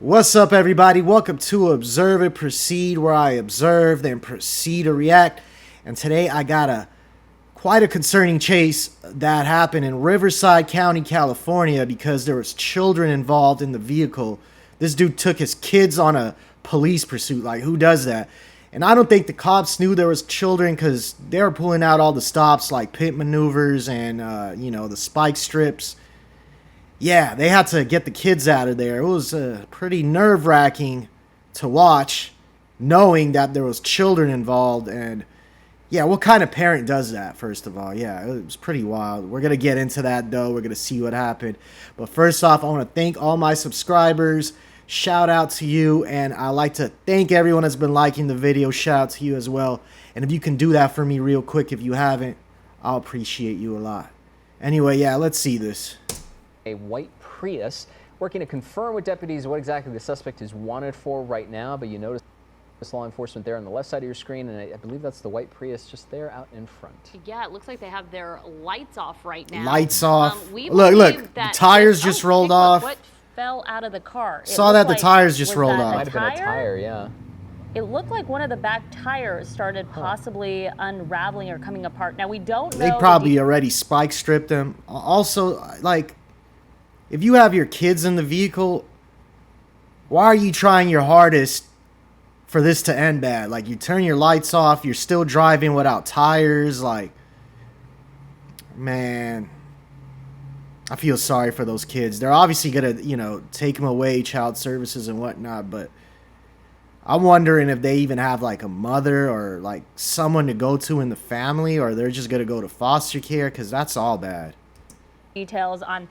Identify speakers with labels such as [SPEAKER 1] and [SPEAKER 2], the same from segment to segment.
[SPEAKER 1] What's up, everybody? Welcome to Observe and Proceed, where I observe then proceed to react. And today I got quite a concerning chase that happened in Riverside County, California, because there was children involved in the vehicle. This dude took his kids on a police pursuit. Like, who does that? And I don't think the cops knew there was children because they were pulling out all the stops, like pit maneuvers and the spike strips. Yeah, they had to get the kids out of there. It was pretty nerve-wracking to watch, knowing that there was children involved. And yeah, what kind of parent does that, first of all? Yeah, it was pretty wild. We're going to get into that, though. We're going to see what happened. But first off, I want to thank all my subscribers. Shout out to you. And I'd like to thank everyone that's been liking the video. Shout out to you as well. And if you can do that for me real quick, if you haven't, I'll appreciate you a lot. Anyway, yeah, let's see this.
[SPEAKER 2] A white Prius, working to confirm with deputies what exactly the suspect is wanted for right now. But you notice law enforcement there on the left side of your screen, and I believe that's the white Prius just there out in front.
[SPEAKER 3] Yeah, it looks like they have their lights off right now.
[SPEAKER 1] Lights off. Look, the tires just rolled off.
[SPEAKER 3] What fell out of the car?
[SPEAKER 1] Saw that the tires just rolled off.
[SPEAKER 2] Might have been a tire, yeah.
[SPEAKER 3] It looked like one of the back tires started possibly unraveling or coming apart. Now, we don't know.
[SPEAKER 1] They probably already spike stripped them. Also, like, if you have your kids in the vehicle, why are you trying your hardest for this to end bad? Like, you turn your lights off, you're still driving without tires. Like, man, I feel sorry for those kids. They're obviously going to, take them away, child services and whatnot, but I'm wondering if they even have, like, a mother or, like, someone to go to in the family, or they're just going to go to foster care, because that's all bad.
[SPEAKER 3] Details on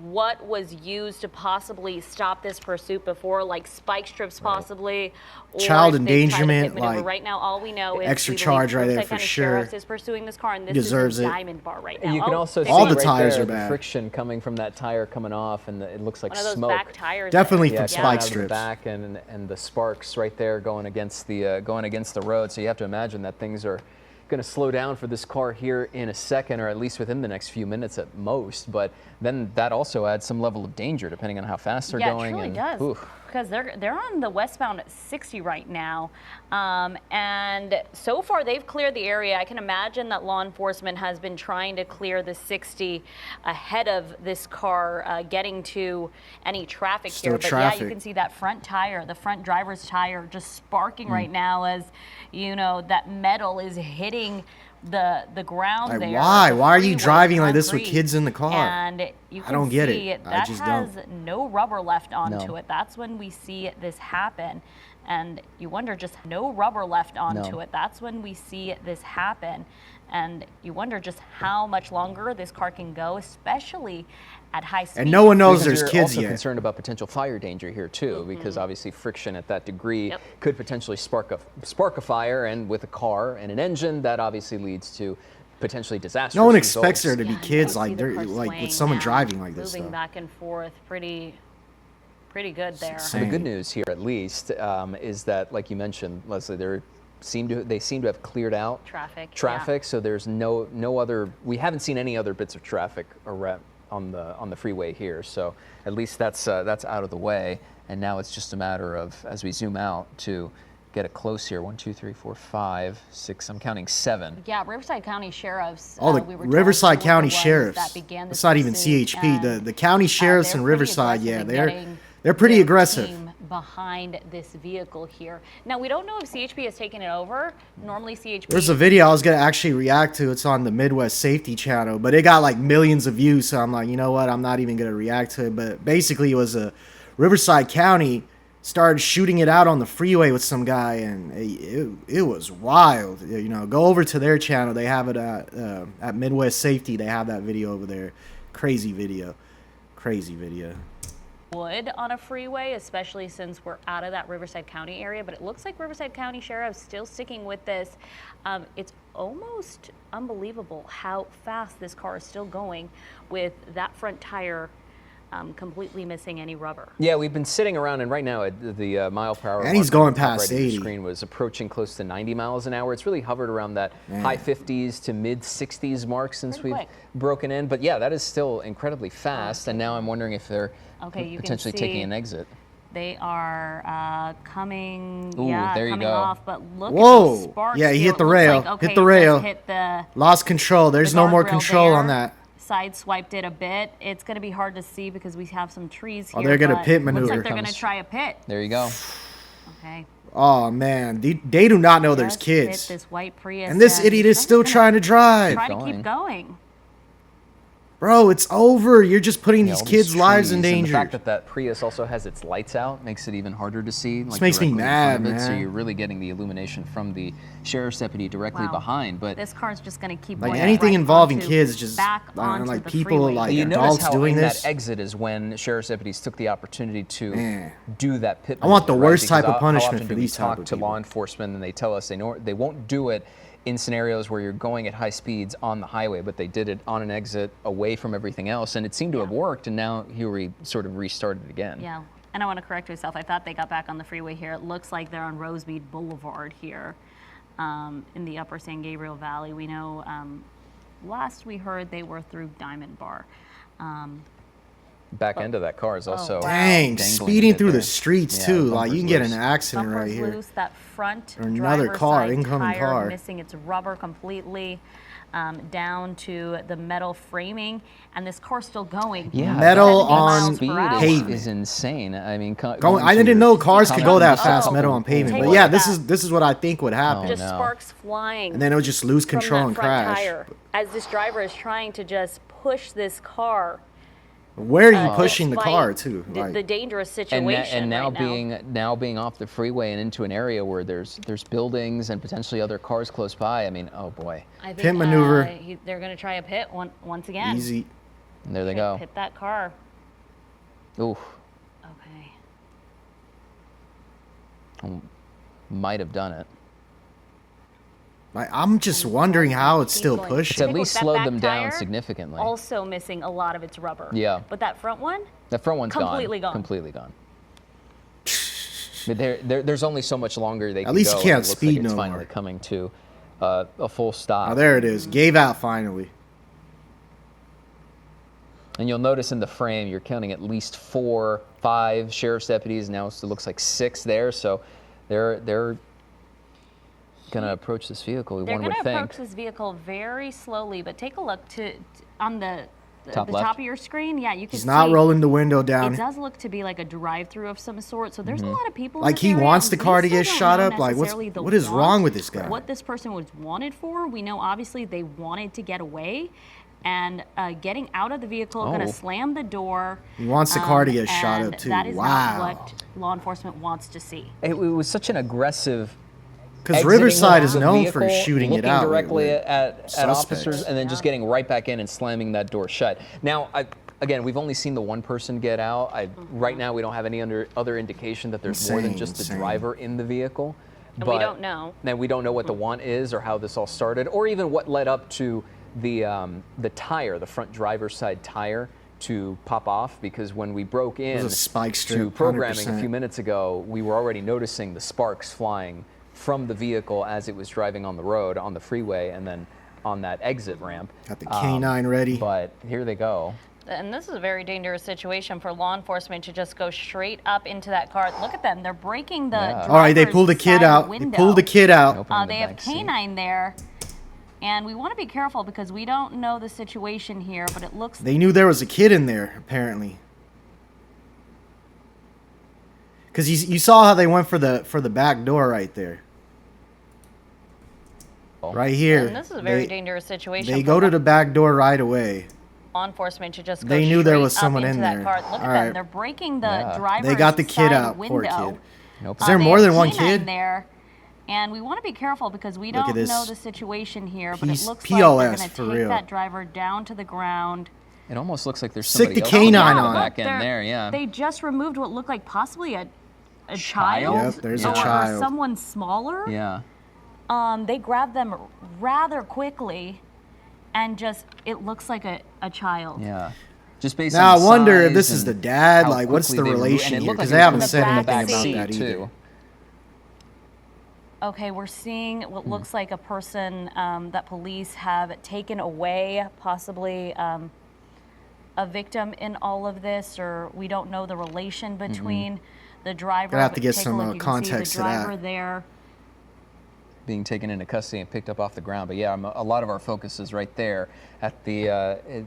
[SPEAKER 3] what was used to possibly stop this pursuit before, like spike strips possibly, or
[SPEAKER 1] child endangerment,
[SPEAKER 3] like right now all we know is
[SPEAKER 1] extra charge right there for sure.
[SPEAKER 3] Is pursuing this car, and this
[SPEAKER 1] deserves
[SPEAKER 3] is a
[SPEAKER 1] it.
[SPEAKER 3] diamond bar right now.
[SPEAKER 2] You can also see
[SPEAKER 1] all the
[SPEAKER 2] right
[SPEAKER 1] tires
[SPEAKER 2] there,
[SPEAKER 1] are bad.
[SPEAKER 2] The friction coming from that tire coming off, and it looks like
[SPEAKER 3] one of those
[SPEAKER 2] smoke.
[SPEAKER 3] back tires
[SPEAKER 1] definitely
[SPEAKER 3] there.
[SPEAKER 1] from spike strips.
[SPEAKER 2] The back and the sparks right there going against the road. So you have to imagine that things are going to slow down for this car here in a second, or at least within the next few minutes at most. But then that also adds some level of danger depending on how fast they're going.
[SPEAKER 3] Yeah, it truly does. Because they're on the westbound 60 right now, and so far they've cleared the area. I can imagine that law enforcement has been trying to clear the 60 ahead of this car getting to any traffic here. But yeah, you can see that front tire, the front driver's tire, just sparking right now as that metal is hitting the ground.
[SPEAKER 1] Like,
[SPEAKER 3] there.
[SPEAKER 1] Why are you driving like this with kids in the car?
[SPEAKER 3] And you can
[SPEAKER 1] I don't get it.
[SPEAKER 3] That
[SPEAKER 1] I just
[SPEAKER 3] has
[SPEAKER 1] don't.
[SPEAKER 3] no rubber left onto it. That's when we see this happen. And you wonder just no rubber left onto it. That's when we see this happen. And you wonder just how much longer this car can go, especially at high speed.
[SPEAKER 1] And no one knows there's kids
[SPEAKER 2] also
[SPEAKER 1] yet.
[SPEAKER 2] Concerned about potential fire danger here too, because obviously friction at that degree could potentially spark a fire, and with a car and an engine, that obviously leads to potentially disastrous
[SPEAKER 1] No one
[SPEAKER 2] results.
[SPEAKER 1] expects there to be kids like with someone driving like this.
[SPEAKER 3] Moving back and forth, pretty good there.
[SPEAKER 2] So the good news here, at least, is that, like you mentioned, Leslie, they seem to have cleared out traffic. So there's no other. We haven't seen any other bits of traffic on the freeway here. So at least that's out of the way. And now it's just a matter of, as we zoom out, to get it close here. 1, 2, 3, 4, 5, 6. I'm counting 7.
[SPEAKER 3] Yeah, Riverside County Sheriffs.
[SPEAKER 1] Oh, the Riverside County Sheriffs. It's not even CHP. The county sheriffs in Riverside. Yeah, they're pretty aggressive
[SPEAKER 3] behind this vehicle here. Now, we don't know if CHP has taken it over. Normally CHP...
[SPEAKER 1] There's a video I was going to actually react to. It's on the Midwest Safety channel, but it got like millions of views, so I'm like, you know what? I'm not even going to react to it. But basically, it was a Riverside County started shooting it out on the freeway with some guy, and it was wild. Go over to their channel. They have it at Midwest Safety. They have that video over there. Crazy video.
[SPEAKER 3] Would on a freeway, especially since we're out of that Riverside County area, but it looks like Riverside County Sheriff is still sticking with this. It's almost unbelievable how fast this car is still going with that front tire completely missing any rubber.
[SPEAKER 2] Yeah, we've been sitting around, and right now the mile per hour.
[SPEAKER 1] And he's going past 80.
[SPEAKER 2] The screen was approaching close to 90 miles an hour. It's really hovered around that high 50s to mid 60s mark since we've broken in. But yeah, that is still incredibly fast. And now I'm wondering if they're potentially taking an exit.
[SPEAKER 3] They are coming,
[SPEAKER 2] Ooh, there you
[SPEAKER 3] coming
[SPEAKER 2] go.
[SPEAKER 3] off, but look
[SPEAKER 1] Whoa.
[SPEAKER 3] at the sparks.
[SPEAKER 1] Yeah, he
[SPEAKER 3] here.
[SPEAKER 1] hit the
[SPEAKER 3] It looks
[SPEAKER 1] rail.
[SPEAKER 3] like, okay,
[SPEAKER 1] Hit the
[SPEAKER 3] it
[SPEAKER 1] rail.
[SPEAKER 3] just hit the
[SPEAKER 1] Lost control. There's no more
[SPEAKER 3] guardrail
[SPEAKER 1] control on
[SPEAKER 3] there.
[SPEAKER 1] that.
[SPEAKER 3] Sideswiped it a bit. It's going to be hard to see because we have some trees here.
[SPEAKER 1] Oh, they're gonna
[SPEAKER 3] but
[SPEAKER 1] pit
[SPEAKER 3] Looks
[SPEAKER 1] maneuver.
[SPEAKER 3] like they're going to try a pit.
[SPEAKER 2] There you go.
[SPEAKER 3] Okay.
[SPEAKER 1] Oh man, they do not know there's
[SPEAKER 3] Just
[SPEAKER 1] kids.
[SPEAKER 3] hit this white Prius,
[SPEAKER 1] And this idiot is still trying to drive.
[SPEAKER 3] Try to keep going.
[SPEAKER 1] Bro, it's over. You're just putting these
[SPEAKER 2] All
[SPEAKER 1] kids' lives in
[SPEAKER 2] trees, and
[SPEAKER 1] danger.
[SPEAKER 2] the fact that that Prius also has its lights out makes it even harder to see.
[SPEAKER 1] This makes me
[SPEAKER 2] directly in
[SPEAKER 1] mad,
[SPEAKER 2] front of it, So
[SPEAKER 1] man.
[SPEAKER 2] you're really getting the illumination from the sheriff's deputy directly
[SPEAKER 3] Wow.
[SPEAKER 2] behind. But
[SPEAKER 3] This car's just going to keep
[SPEAKER 1] Like
[SPEAKER 3] going
[SPEAKER 1] anything
[SPEAKER 3] right
[SPEAKER 1] involving
[SPEAKER 3] onto-
[SPEAKER 1] kids, just
[SPEAKER 3] back onto
[SPEAKER 1] like
[SPEAKER 3] the
[SPEAKER 1] people
[SPEAKER 3] freeway.
[SPEAKER 1] like
[SPEAKER 2] you notice
[SPEAKER 1] adults
[SPEAKER 2] how
[SPEAKER 1] doing
[SPEAKER 2] in
[SPEAKER 1] this.
[SPEAKER 2] that exit is when sheriff's deputies took the opportunity to
[SPEAKER 1] Man.
[SPEAKER 2] do that pit.
[SPEAKER 1] I want the
[SPEAKER 2] maneuver,
[SPEAKER 1] worst
[SPEAKER 2] Because
[SPEAKER 1] type of
[SPEAKER 2] how
[SPEAKER 1] punishment
[SPEAKER 2] often
[SPEAKER 1] for
[SPEAKER 2] do we
[SPEAKER 1] these type
[SPEAKER 2] talk
[SPEAKER 1] of
[SPEAKER 2] to
[SPEAKER 1] people?
[SPEAKER 2] law enforcement and they tell us they won't do it in scenarios where you're going at high speeds on the highway, but they did it on an exit away from everything else, and it seemed to have worked, and now here we sort of restarted again.
[SPEAKER 3] Yeah, and I want to correct myself. I thought they got back on the freeway here. It looks like they're on Rosemead Boulevard here in the upper San Gabriel Valley. We know last we heard they were through Diamond Bar.
[SPEAKER 2] Back end of that car is also
[SPEAKER 3] wow.
[SPEAKER 1] Dang,
[SPEAKER 2] dangling
[SPEAKER 1] speeding
[SPEAKER 2] a bit
[SPEAKER 1] through
[SPEAKER 2] there.
[SPEAKER 1] the streets
[SPEAKER 2] Yeah,
[SPEAKER 1] too.
[SPEAKER 2] the
[SPEAKER 1] Like you can
[SPEAKER 2] bumper's
[SPEAKER 1] get in an
[SPEAKER 2] loose.
[SPEAKER 1] accident right
[SPEAKER 3] Bumper's
[SPEAKER 1] here.
[SPEAKER 3] loose, that front
[SPEAKER 1] Or another
[SPEAKER 3] driver's
[SPEAKER 1] car,
[SPEAKER 3] side
[SPEAKER 1] incoming
[SPEAKER 3] tire
[SPEAKER 1] car.
[SPEAKER 3] missing its rubber completely, down to the metal framing, and this car's still going.
[SPEAKER 2] Yeah,
[SPEAKER 1] Metal
[SPEAKER 3] 70
[SPEAKER 1] on
[SPEAKER 3] miles
[SPEAKER 2] speed
[SPEAKER 3] per hour.
[SPEAKER 1] pavement.
[SPEAKER 2] is insane. I mean,
[SPEAKER 1] I didn't know cars could go that fast
[SPEAKER 3] Oh,
[SPEAKER 1] metal on pavement.
[SPEAKER 3] take
[SPEAKER 1] But
[SPEAKER 3] a
[SPEAKER 1] yeah,
[SPEAKER 3] look at
[SPEAKER 1] this is what I think would happen.
[SPEAKER 3] Just
[SPEAKER 2] no.
[SPEAKER 3] sparks flying.
[SPEAKER 1] And then it would just lose
[SPEAKER 3] from
[SPEAKER 1] control
[SPEAKER 3] that
[SPEAKER 1] and
[SPEAKER 3] front
[SPEAKER 1] crash.
[SPEAKER 3] tire as this driver is trying to just push this car.
[SPEAKER 1] Where are you pushing the
[SPEAKER 3] despite
[SPEAKER 1] car to?
[SPEAKER 3] The
[SPEAKER 1] Like,
[SPEAKER 3] dangerous
[SPEAKER 2] and,
[SPEAKER 3] situation.
[SPEAKER 2] and now
[SPEAKER 3] right
[SPEAKER 2] being off the freeway and into an area where there's buildings and potentially other cars close by. I mean, oh boy,
[SPEAKER 3] I think,
[SPEAKER 1] Pit maneuver.
[SPEAKER 3] They're going to try a pit once again.
[SPEAKER 1] easy.
[SPEAKER 2] and there they go.
[SPEAKER 3] Hit that car.
[SPEAKER 2] Ooh,
[SPEAKER 3] Okay.
[SPEAKER 2] might have done it.
[SPEAKER 1] Like, I'm just wondering how it's still
[SPEAKER 3] Keep going.
[SPEAKER 1] pushing.
[SPEAKER 2] It's at
[SPEAKER 3] Take a
[SPEAKER 2] least
[SPEAKER 3] look, that
[SPEAKER 2] slowed
[SPEAKER 3] back
[SPEAKER 2] them down
[SPEAKER 3] tire,
[SPEAKER 2] significantly.
[SPEAKER 3] Also missing a lot of its rubber.
[SPEAKER 2] Yeah.
[SPEAKER 3] But that front one,
[SPEAKER 2] The front one's
[SPEAKER 3] completely gone.
[SPEAKER 2] Completely gone. But there's only so much longer they can
[SPEAKER 1] least
[SPEAKER 2] go.
[SPEAKER 1] you can't
[SPEAKER 2] and it looks
[SPEAKER 1] speed
[SPEAKER 2] like it's
[SPEAKER 1] no
[SPEAKER 2] finally
[SPEAKER 1] more.
[SPEAKER 2] coming to a full stop.
[SPEAKER 1] Oh, there it is. Gave out finally.
[SPEAKER 2] And you'll notice in the frame, you're counting at least 4, 5 sheriff's deputies. Now it looks like 6 there. So they're going to approach this vehicle.
[SPEAKER 3] they're
[SPEAKER 2] One
[SPEAKER 3] going
[SPEAKER 2] would
[SPEAKER 3] to
[SPEAKER 2] think.
[SPEAKER 3] approach this vehicle very slowly. But take a look on the
[SPEAKER 2] Top
[SPEAKER 3] the
[SPEAKER 2] left.
[SPEAKER 3] top of your screen. Yeah, you can
[SPEAKER 1] He's
[SPEAKER 3] see.
[SPEAKER 1] not rolling the window down.
[SPEAKER 3] It does look to be like a drive-through of some sort. So there's a lot of people. in
[SPEAKER 1] Like
[SPEAKER 3] this
[SPEAKER 1] he
[SPEAKER 3] area,
[SPEAKER 1] wants
[SPEAKER 3] and
[SPEAKER 1] the
[SPEAKER 3] we
[SPEAKER 1] car to
[SPEAKER 3] still
[SPEAKER 1] get
[SPEAKER 3] don't
[SPEAKER 1] shot
[SPEAKER 3] know
[SPEAKER 1] up? Like,
[SPEAKER 3] necessarily the
[SPEAKER 1] what is
[SPEAKER 3] want,
[SPEAKER 1] wrong with this guy?
[SPEAKER 3] What this person was wanted for. We know obviously they wanted to get away, and getting out of the vehicle, going
[SPEAKER 2] Oh.
[SPEAKER 3] to slam the door.
[SPEAKER 1] He wants the car to get shot
[SPEAKER 3] and
[SPEAKER 1] up, too.
[SPEAKER 3] That is
[SPEAKER 1] Wow.
[SPEAKER 3] not what law enforcement wants to see.
[SPEAKER 2] It was such an aggressive.
[SPEAKER 1] Because
[SPEAKER 2] exiting
[SPEAKER 1] Riverside is
[SPEAKER 2] the
[SPEAKER 1] known for
[SPEAKER 2] vehicle,
[SPEAKER 1] shooting it
[SPEAKER 2] looking
[SPEAKER 1] out.
[SPEAKER 2] directly
[SPEAKER 1] with
[SPEAKER 2] at
[SPEAKER 1] suspects.
[SPEAKER 2] officers, and then just getting right back in and slamming that door shut. Now, again, we've only seen the one person get out. Right now, we don't have any other indication that there's more than just the
[SPEAKER 1] Insane.
[SPEAKER 2] driver in the vehicle.
[SPEAKER 3] And we don't know.
[SPEAKER 2] And we don't know what the want is or how this all started, or even what led up to the tire, the front driver's side tire, to pop off. Because when we broke in
[SPEAKER 1] was a spike strip,
[SPEAKER 2] to programming a
[SPEAKER 1] 100%.
[SPEAKER 2] few minutes ago, we were already noticing the sparks flying from the vehicle as it was driving on the road, on the freeway, and then on that exit ramp.
[SPEAKER 1] Got the K9 ready.
[SPEAKER 2] But here they go.
[SPEAKER 3] And this is a very dangerous situation for law enforcement to just go straight up into that car. Look at them. They're breaking the
[SPEAKER 2] Yeah.
[SPEAKER 1] All right, they
[SPEAKER 3] driver's
[SPEAKER 1] pulled the kid
[SPEAKER 3] side
[SPEAKER 1] out.
[SPEAKER 3] window.
[SPEAKER 1] They pulled the kid out.
[SPEAKER 2] Opening the
[SPEAKER 3] They have
[SPEAKER 2] back seat.
[SPEAKER 3] K9 there. And we want to be careful because we don't know the situation here, but it looks
[SPEAKER 1] They knew there was a kid in there, apparently. Because you saw how they went for the back door right there. Right here.
[SPEAKER 3] and this is a very dangerous situation.
[SPEAKER 1] They
[SPEAKER 3] for
[SPEAKER 1] go to the back door right away.
[SPEAKER 3] law enforcement to just go
[SPEAKER 1] They knew there was
[SPEAKER 3] straight
[SPEAKER 1] someone
[SPEAKER 3] up
[SPEAKER 1] in
[SPEAKER 3] into that
[SPEAKER 1] there.
[SPEAKER 3] car. Look at
[SPEAKER 1] All
[SPEAKER 3] them.
[SPEAKER 1] right.
[SPEAKER 3] They're breaking the
[SPEAKER 2] Yeah.
[SPEAKER 3] driver's
[SPEAKER 1] They got the kid
[SPEAKER 3] side
[SPEAKER 1] out.
[SPEAKER 3] window.
[SPEAKER 1] Poor kid.
[SPEAKER 2] Nope.
[SPEAKER 1] Is there
[SPEAKER 3] They
[SPEAKER 1] more
[SPEAKER 3] have
[SPEAKER 1] than one
[SPEAKER 3] K9
[SPEAKER 1] kid?
[SPEAKER 3] there, and we want to be careful because we
[SPEAKER 1] Look at
[SPEAKER 3] don't
[SPEAKER 1] this.
[SPEAKER 3] know the situation here. But it
[SPEAKER 1] Piece-
[SPEAKER 3] looks
[SPEAKER 1] POS
[SPEAKER 3] like they're going to
[SPEAKER 1] for
[SPEAKER 3] take
[SPEAKER 1] real.
[SPEAKER 3] that driver down to the ground.
[SPEAKER 2] It almost looks like there's
[SPEAKER 1] Stick
[SPEAKER 2] somebody
[SPEAKER 1] the
[SPEAKER 2] else
[SPEAKER 1] K9
[SPEAKER 2] on the
[SPEAKER 1] on.
[SPEAKER 2] back end
[SPEAKER 3] They're-
[SPEAKER 2] there. Yeah.
[SPEAKER 3] They just removed what looked like possibly a child.
[SPEAKER 2] Child?
[SPEAKER 1] Yep, there's a
[SPEAKER 3] or
[SPEAKER 1] child.
[SPEAKER 3] someone smaller.
[SPEAKER 2] Yeah.
[SPEAKER 3] They grabbed them rather quickly, and just it looks like a child.
[SPEAKER 2] Yeah. Just based
[SPEAKER 1] Now,
[SPEAKER 2] on
[SPEAKER 1] I wonder if
[SPEAKER 2] size
[SPEAKER 1] this is
[SPEAKER 2] and
[SPEAKER 1] the dad.
[SPEAKER 2] how
[SPEAKER 1] Like, what's
[SPEAKER 2] quickly
[SPEAKER 1] the
[SPEAKER 2] they moved.
[SPEAKER 1] relation
[SPEAKER 2] And it
[SPEAKER 1] here?
[SPEAKER 2] looked like
[SPEAKER 1] Because
[SPEAKER 2] it
[SPEAKER 1] they
[SPEAKER 2] was
[SPEAKER 1] haven't
[SPEAKER 2] in the
[SPEAKER 1] said
[SPEAKER 3] back
[SPEAKER 1] anything
[SPEAKER 3] seat,
[SPEAKER 1] about that either.
[SPEAKER 2] too.
[SPEAKER 3] Okay, we're seeing what looks like a person that police have taken away, possibly a victim in all of this, or we don't know the relation between the driver.
[SPEAKER 1] Gonna have to get
[SPEAKER 3] Take a
[SPEAKER 1] some
[SPEAKER 3] look. You can see
[SPEAKER 1] context
[SPEAKER 3] the
[SPEAKER 1] to that.
[SPEAKER 3] driver there.
[SPEAKER 2] Being taken into custody and picked up off the ground. But yeah, a lot of our focus is right there at the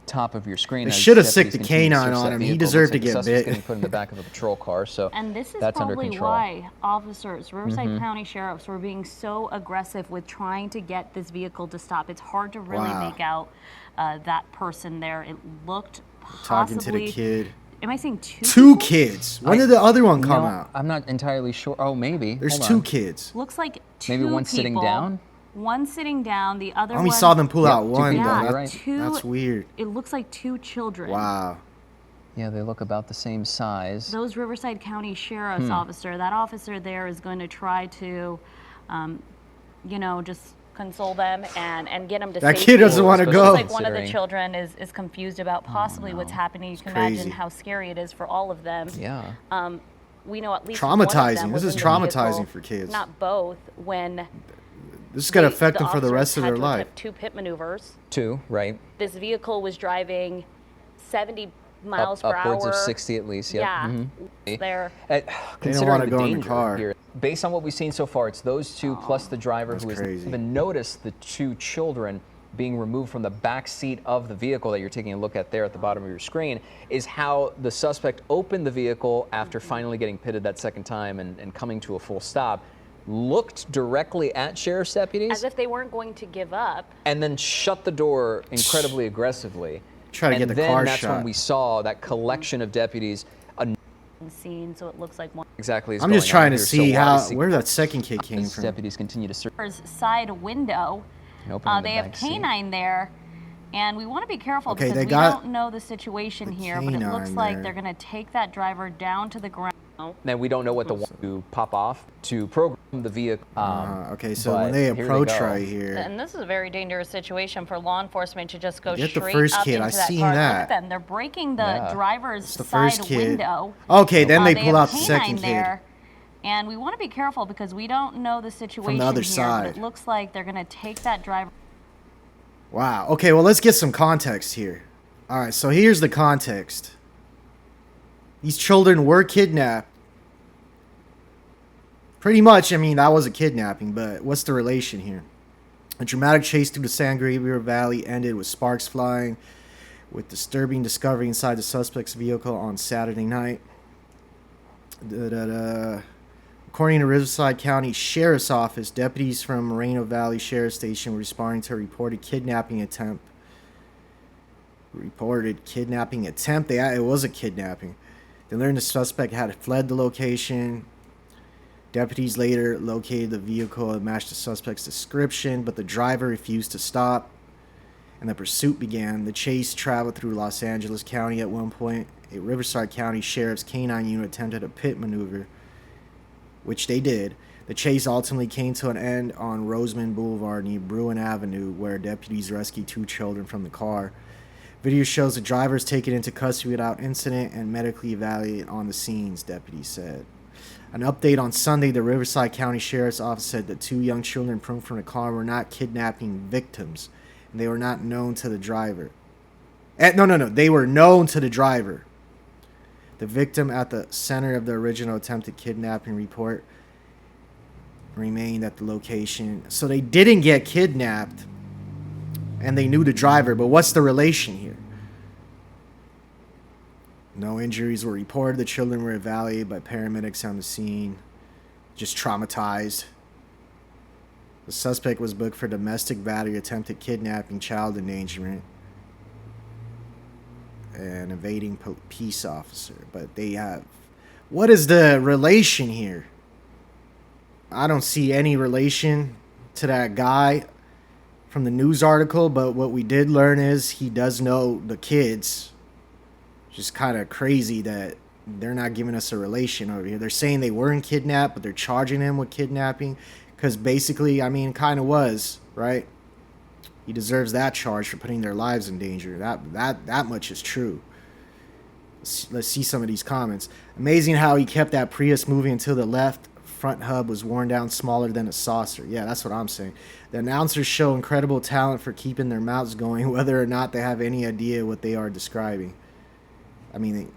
[SPEAKER 2] top of your screen.
[SPEAKER 1] They should have sicked the canine on him. He deserved to get bit.
[SPEAKER 2] Getting put in the back of a patrol car, so
[SPEAKER 3] and this is
[SPEAKER 2] that's under
[SPEAKER 3] probably
[SPEAKER 2] control.
[SPEAKER 3] why officers, Riverside County Sheriffs, were being so aggressive with trying to get this vehicle to stop. It's hard to really make out that person there. It looked possibly...
[SPEAKER 1] Talking to the kid.
[SPEAKER 3] Am I saying two?
[SPEAKER 1] Two kids. When did the other one come out?
[SPEAKER 2] I'm not entirely sure. Oh, maybe.
[SPEAKER 1] There's two kids.
[SPEAKER 3] Looks like two
[SPEAKER 2] Maybe one
[SPEAKER 3] people.
[SPEAKER 2] sitting down?
[SPEAKER 3] One sitting down, the other
[SPEAKER 1] I
[SPEAKER 3] one...
[SPEAKER 1] only saw them pull out
[SPEAKER 2] two
[SPEAKER 1] one,
[SPEAKER 2] people,
[SPEAKER 1] though.
[SPEAKER 2] you're right.
[SPEAKER 1] That's weird.
[SPEAKER 3] It looks like two children.
[SPEAKER 1] Wow.
[SPEAKER 2] Yeah, they look about the same size.
[SPEAKER 3] Those Riverside County Sheriff's officer, that officer there is going to try to, you know, just console them and get them to
[SPEAKER 1] That
[SPEAKER 3] safety.
[SPEAKER 1] kid doesn't want to
[SPEAKER 3] Looks
[SPEAKER 1] go.
[SPEAKER 3] like one of the children is confused about possibly what's happening. You can imagine
[SPEAKER 1] crazy.
[SPEAKER 3] how scary it is for all of them.
[SPEAKER 2] Yeah.
[SPEAKER 3] We know at least one of them
[SPEAKER 1] Traumatizing.
[SPEAKER 3] was
[SPEAKER 1] This is
[SPEAKER 3] in the
[SPEAKER 1] traumatizing
[SPEAKER 3] vehicle,
[SPEAKER 1] for kids.
[SPEAKER 3] Not both. When
[SPEAKER 1] This is going to affect them for the
[SPEAKER 3] officers
[SPEAKER 1] rest of
[SPEAKER 3] had
[SPEAKER 1] their
[SPEAKER 3] to
[SPEAKER 1] life.
[SPEAKER 3] attempt 2 pit maneuvers.
[SPEAKER 2] Two, right?
[SPEAKER 3] This vehicle was driving 70 miles per
[SPEAKER 2] Upwards
[SPEAKER 3] hour.
[SPEAKER 2] of 60 at least, yeah.
[SPEAKER 3] Yeah. There.
[SPEAKER 2] Considering
[SPEAKER 1] wanna
[SPEAKER 2] the
[SPEAKER 1] go in the
[SPEAKER 2] danger
[SPEAKER 1] car.
[SPEAKER 2] here, based on what we've seen so far, it's those two plus the driver
[SPEAKER 1] that's
[SPEAKER 2] who has
[SPEAKER 1] crazy.
[SPEAKER 2] even noticed the two children being removed from the back seat of the vehicle that you're taking a look at there at the bottom of your screen, is how the suspect opened the vehicle after finally getting pitted that second time and coming to a full stop, looked directly at sheriff's deputies,
[SPEAKER 3] As if they weren't going to give up.
[SPEAKER 2] and then shut the door incredibly aggressively.
[SPEAKER 1] Try to
[SPEAKER 2] and
[SPEAKER 1] get the
[SPEAKER 2] then
[SPEAKER 1] car
[SPEAKER 2] that's
[SPEAKER 1] shot.
[SPEAKER 2] when we saw that collection of deputies.
[SPEAKER 3] Scene, so it looks like one
[SPEAKER 2] Exactly. is
[SPEAKER 1] I'm just
[SPEAKER 2] going on
[SPEAKER 1] trying to
[SPEAKER 2] here.
[SPEAKER 1] see
[SPEAKER 2] So
[SPEAKER 1] how
[SPEAKER 2] obviously,
[SPEAKER 1] where that second kid came
[SPEAKER 2] as
[SPEAKER 1] from.
[SPEAKER 2] deputies continue to search.
[SPEAKER 3] side window.
[SPEAKER 2] and opening the
[SPEAKER 3] They have
[SPEAKER 2] back seat.
[SPEAKER 3] canine there, and we want to be careful
[SPEAKER 1] Okay,
[SPEAKER 3] because
[SPEAKER 1] they
[SPEAKER 3] we
[SPEAKER 1] got
[SPEAKER 3] don't know the situation
[SPEAKER 1] the
[SPEAKER 3] here, but it looks
[SPEAKER 1] canine
[SPEAKER 3] like
[SPEAKER 1] there.
[SPEAKER 3] they're going to take that driver down to the ground.
[SPEAKER 2] Then we don't know what the one to pop off to program the vehicle.
[SPEAKER 1] Okay, so
[SPEAKER 2] but
[SPEAKER 1] when they
[SPEAKER 2] here
[SPEAKER 1] approach
[SPEAKER 2] go.
[SPEAKER 1] right here,
[SPEAKER 3] And this is a very dangerous situation for law enforcement to just go
[SPEAKER 1] Get the
[SPEAKER 3] straight
[SPEAKER 1] first
[SPEAKER 3] up
[SPEAKER 1] kid,
[SPEAKER 3] into
[SPEAKER 1] I
[SPEAKER 3] that
[SPEAKER 1] seen
[SPEAKER 3] car.
[SPEAKER 1] that.
[SPEAKER 3] Look at them. They're breaking the
[SPEAKER 2] Yeah.
[SPEAKER 3] driver's
[SPEAKER 1] the
[SPEAKER 3] side
[SPEAKER 1] first kid.
[SPEAKER 3] window.
[SPEAKER 1] Okay, then they pull
[SPEAKER 3] have
[SPEAKER 1] out the
[SPEAKER 3] canine
[SPEAKER 1] second kid.
[SPEAKER 3] there, and we want to be careful because we don't know the situation
[SPEAKER 1] other
[SPEAKER 3] here,
[SPEAKER 1] side.
[SPEAKER 3] but it looks like they're going to take that driver.
[SPEAKER 1] Wow. Okay, well, let's get some context here. All right, so here's the context. These children were kidnapped. Pretty much, I mean, that was a kidnapping, but what's the relation here? A dramatic chase through the San Gabriel Valley ended with sparks flying, with disturbing discovery inside the suspect's vehicle on Saturday night. According to Riverside County Sheriff's Office, deputies from Moreno Valley Sheriff Station were responding to a reported kidnapping attempt. It was a kidnapping. They learned the suspect had fled the location. Deputies later located the vehicle and matched the suspect's description, but the driver refused to stop, and the pursuit began. The chase traveled through Los Angeles County at one point. A Riverside County Sheriff's canine unit attempted a pit maneuver, which they did. The chase ultimately came to an end on Roseman Boulevard near Bruin Avenue, where deputies rescued 2 children from the car. Video shows the driver is taken into custody without incident and medically evaluated on the scenes, deputies said. An update on Sunday, the Riverside County Sheriff's Office said the 2 young children prone from the car were not kidnapping victims, and they were not known to the driver. They were known to the driver. The victim at the center of the original attempted kidnapping report remained at the location. So they didn't get kidnapped, and they knew the driver, but what's the relation here? No injuries were reported. The children were evaluated by paramedics on the scene. Just traumatized. The suspect was booked for domestic battery, attempted kidnapping, child endangerment, and evading peace officer. But they have... What is the relation here? I don't see any relation to that guy from the news article, but what we did learn is he does know the kids. Just kind of crazy that they're not giving us a relation over here. They're saying they weren't kidnapped, but they're charging him with kidnapping. Because basically, I mean, kind of was, right? He deserves that charge for putting their lives in danger. That much is true. Let's see some of these comments. Amazing how he kept that Prius moving until the left front hub was worn down, smaller than a saucer. Yeah, that's what I'm saying. The announcers show incredible talent for keeping their mouths going, whether or not they have any idea what they are describing. I mean,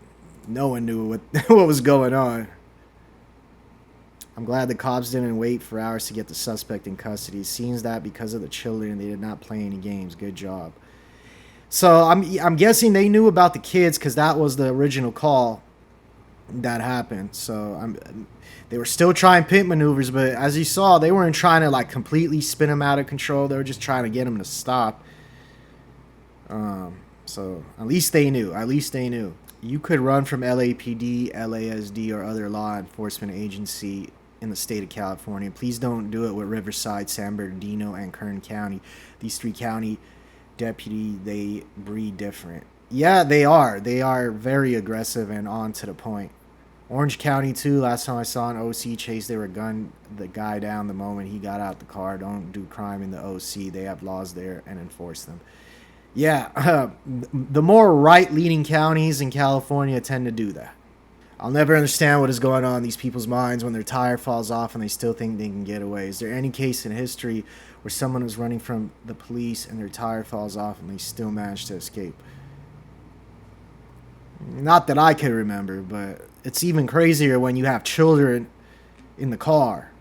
[SPEAKER 1] no one knew what what was going on. I'm glad the cops didn't wait for hours to get the suspect in custody. It seems that because of the children, they did not play any games. Good job. So I'm guessing they knew about the kids because that was the original call that happened. So they were still trying pit maneuvers, but as you saw, they weren't trying to like completely spin them out of control. They were just trying to get them to stop. So at least they knew. At least they knew. You could run from LAPD, LASD, or other law enforcement agency in the state of California. Please don't do it with Riverside, San Bernardino, and Kern County. These three county deputy, they breed different. Yeah, they are. They are very aggressive and on to the point. Orange County too. Last time I saw an OC chase, they were gun the guy down the moment he got out the car. Don't do crime in the OC. They have laws there and enforce them. Yeah, the more right-leaning counties in California tend to do that. I'll never understand what is going on in these people's minds when their tire falls off and they still think they can get away. Is there any case in history where someone was running from the police and their tire falls off and they still manage to escape? Not that I can remember, but it's even crazier when you have children in the car.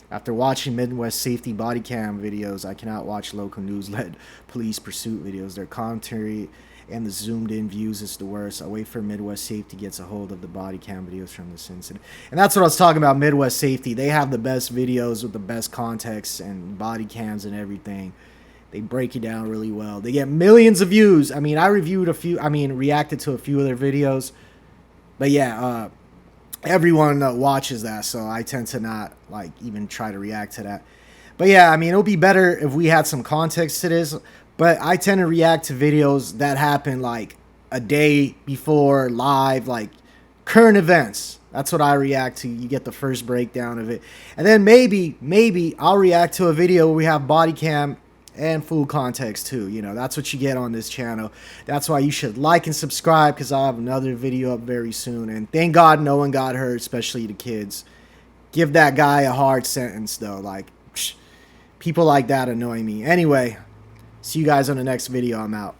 [SPEAKER 1] After watching Midwest safety body cam videos, I cannot watch local news-led police pursuit videos. Their commentary and the zoomed-in views is the worst. I wait for Midwest safety gets a hold of the body cam videos from this incident. And that's what I was talking about, Midwest safety. They have the best videos with the best context and body cams and everything. They break it down really well. They get millions of views. I mean, I reacted to a few of their videos. But yeah, everyone watches that, so I tend to not like even try to react to that. But yeah, I mean, it would be better if we had some context to this, but I tend to react to videos that happen like a day before, live, like current events. That's what I react to. You get the first breakdown of it, and then maybe I'll react to a video where we have body cam and full context too. You know, that's what you get on this channel. That's why you should like and subscribe, because I'll have another video up very soon. And thank God no one got hurt, especially the kids. Give that guy a hard sentence though. Like, people like that annoy me. Anyway, see you guys on the next video. I'm out.